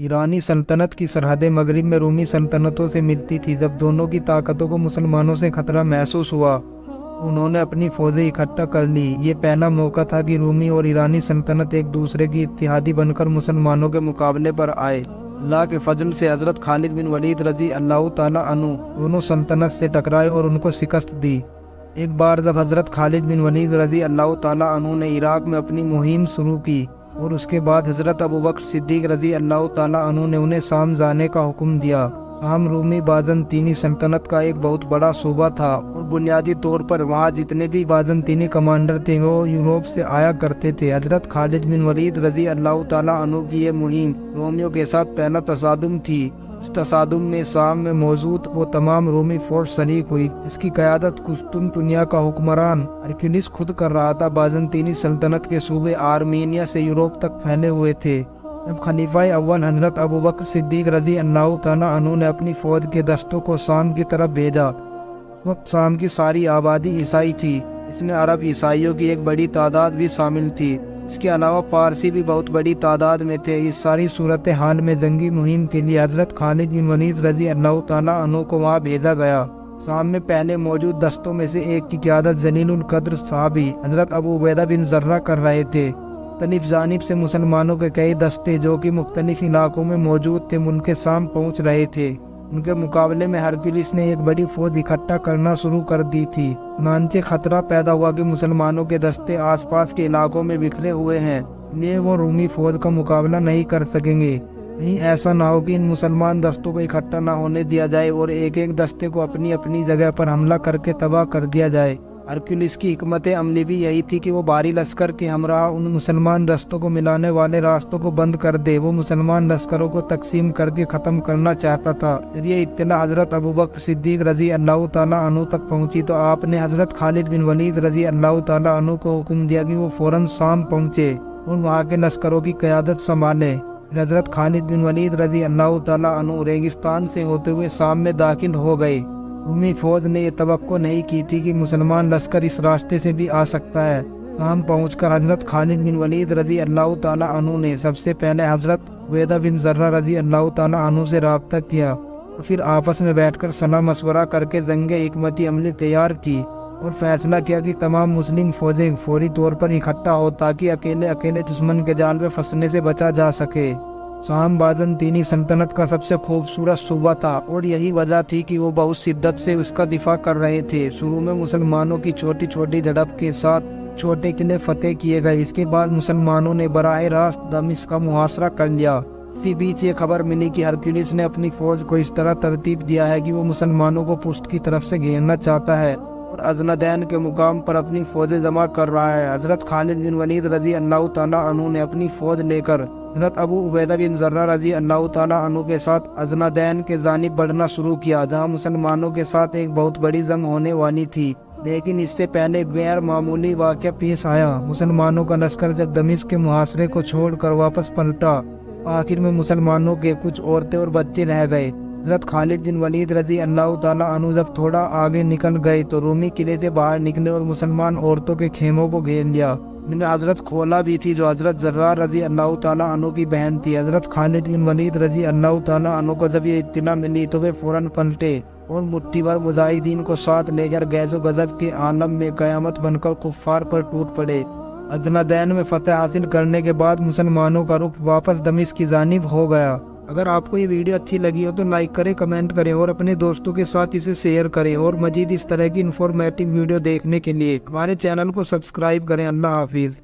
ईरानी सल्तनत की सरहदें मगरिब में रूमी सल्तनतों से मिलती थी। जब दोनों की ताकतों को मुसलमानों से खतरा महसूस हुआ, उन्होंने अपनी फौजें इकट्ठा कर ली। ये पहला मौका था कि रूमी और ईरानी सल्तनत एक दूसरे की इत्तेहादी बनकर मुसलमानों के मुकाबले पर आए। अल्लाह के फजल से हज़रत खालिद बिन वलीद रजी अल्लाह ताला अन्हु दोनों सल्तनत से टकराए और उनको शिकस्त दी। एक बार जब हज़रत खालिद बिन वलीद रजी अल्लाह ताला अन्हु ने इराक में अपनी मुहिम शुरू की और उसके बाद हज़रत अबू बकर सिद्दीक़ रजी अल्लाह ताला अन्हु ने उन्हें शाम जाने का हुक्म दिया। शाम रूमी बाज़ंतीनी सल्तनत का एक बहुत बड़ा सूबा था और बुनियादी तौर पर वहाँ जितने भी बाज़ंतीनी कमांडर थे वो यूरोप से आया करते थे। हज़रत खालिद बिन वलीद रजी अल्लाह ताला अन्हु की ये मुहिम रोमियों के साथ पहला तसादुम थी। इस तसादुम में शाम में मौजूद वो तमाम रोमी फौज शरीक हुई जिसकी क़यादत कुस्तुनतुनिया का हुक्मरान हरक्युलिस खुद कर रहा था। बाज़ंतीनी सल्तनत के सूबे आर्मीनिया से यूरोप तक फैले हुए थे। जब खलीफा अव्वल हज़रत अबू बकर सिद्दीक़ रजी अल्लाह ताला अन्हु ने अपनी फ़ौज के दस्तों को शाम की तरफ भेजा, उस वक्त शाम की सारी आबादी ईसाई थी। इसमें अरब ईसाइयों की एक बड़ी तादाद भी शामिल थी। इसके अलावा पारसी भी बहुत बड़ी तादाद में थे। इस सारी सूरत हाल में जंगी मुहिम के लिए हज़रत खालिद बिन वलीद रजी अल्लाह ताला अन्हु को वहाँ भेजा गया। शाम में पहले मौजूद दस्तों में से एक की क़यादत जलीलुल क़द्र सहाबी हज़रत अबू उबैदा बिन ज़र्रा कर रहे थे। मुख्तलिफ जानिब से मुसलमानों के कई दस्ते जो कि मुख्तलिफ इलाकों में मौजूद थे उनके शाम पहुँच रहे थे। उनके मुकाबले में हरक्युलिस ने एक बड़ी फौज इकट्ठा करना शुरू कर दी थी। चुनांचे खतरा पैदा हुआ कि मुसलमानों के दस्ते आसपास के इलाकों में बिखरे हुए हैं, इसलिए वो रूमी फौज का मुकाबला नहीं कर सकेंगे। कहीं ऐसा ना हो कि इन मुसलमान दस्तों को इकट्ठा ना होने दिया जाए और एक एक दस्ते को अपनी अपनी जगह पर हमला करके तबाह कर दिया जाए। हरक्युलिस की हिकमत अमली भी यही थी कि वो भारी लश्कर के हमरा उन मुसलमान दस्तों को मिलाने वाले रास्तों को बंद कर दे। वो मुसलमान लश्करों को तकसीम करके ख़त्म करना चाहता था। जब ये इत्तला हज़रत अबू बकर सिद्दीक़ रजी अल्लाह ताला अन्हु तक पहुंची तो आपने हज़रत खालिद बिन वलीद रजी अल्लाह ताला अन्हु को हुक्म दिया कि वो फ़ौरन शाम पहुँचे और वहाँ के लश्करों की क़यादत संभाले। हज़रत खालिद बिन वलीद रजी अल्लाह ताला अन्हु रेगिस्तान से होते हुए शाम में दाखिल हो गए। रूमी फौज ने यह तवक्को नहीं की थी कि मुसलमान लश्कर इस रास्ते से भी आ सकता है। शाम पहुंचकर हज़रत खालिद बिन वलीद रजी अल्लाह ताला अन्हु ने सबसे पहले हज़रत उबैदा बिन ज़र्रा रजी अल्लाह ताला अन्हु से राब्ता किया और फिर आपस में बैठकर सलाह मशवरा करके जंग हिकमती अमली तैयार की और फैसला किया कि तमाम मुस्लिम फौजें फौरी तौर पर इकट्ठा हो ताकि अकेले अकेले दुश्मन के जाल में फंसने से बचा जा सके। शाम बाज़ंतीनी सल्तनत का सबसे खूबसूरत सूबा था और यही वजह थी कि वो बहुत शिद्दत से उसका दिफा कर रहे थे। शुरू में मुसलमानों की छोटी छोटी झड़प के साथ छोटे किले फतेह किए गए। इसके बाद मुसलमानों ने बराह रास्त दमिश्क का मुहासरा कर लिया। इसी बीच ये खबर मिली कि हरक्युलिस ने अपनी फौज को इस तरह तरतीब दिया है कि वो मुसलमानों को पुष्ट की तरफ से घेरना चाहता है और अजनादैन के मुकाम पर अपनी फौजें जमा कर रहा है। हज़रत खालिद बिन वलीद रजी अल्लाह ताला अन्हु ने अपनी फौज लेकर हज़रत अबू उबैदा बिन ज़र्रा रजी अल्लाह ताला अन्हु के साथ अजनादैन के जानिब बढ़ना शुरू किया, जहां मुसलमानों के साथ एक बहुत बड़ी जंग होने वाली थी। लेकिन इससे पहले गैर मामूली वाक़या पेश आया। मुसलमानों का लश्कर जब दमिश्क के मुहासरे को छोड़कर वापस पलटा, आखिर में मुसलमानों के कुछ औरतें और बच्चे रह गए। हज़रत खालिद बिन वलीद रजी अल्लाह ताला अन्हु जब थोड़ा आगे निकल गए तो रूमी किले से बाहर निकले और मुसलमान औरतों के खेमों को घेर लिया। इनमें हज़रत खोला भी थी जो हज़रत ज़र्रा रजी अल्लाह ताला अन्हु की बहन थी। हज़रत खालिद बिन वलीद रजी अल्लाह ताला अन्हु को जब ये इत्तला मिली तो वे फ़ौरन पलटे और मुट्ठी भर मुजाहिदीन को साथ लेकर गैज़ो गज़ब के आलम में क़यामत बनकर कुफ़ार पर टूट पड़े। अजनादैन में फतह हासिल करने के बाद मुसलमानों का रुख वापस दमिश्क की जानिब हो गया। अगर आपको ये वीडियो अच्छी लगी हो तो लाइक करें, कमेंट करें और अपने दोस्तों के साथ इसे शेयर करें और मजीद इस तरह की इन्फॉर्मेटिव वीडियो देखने के लिए हमारे चैनल को सब्सक्राइब करें। अल्लाह हाफिज़।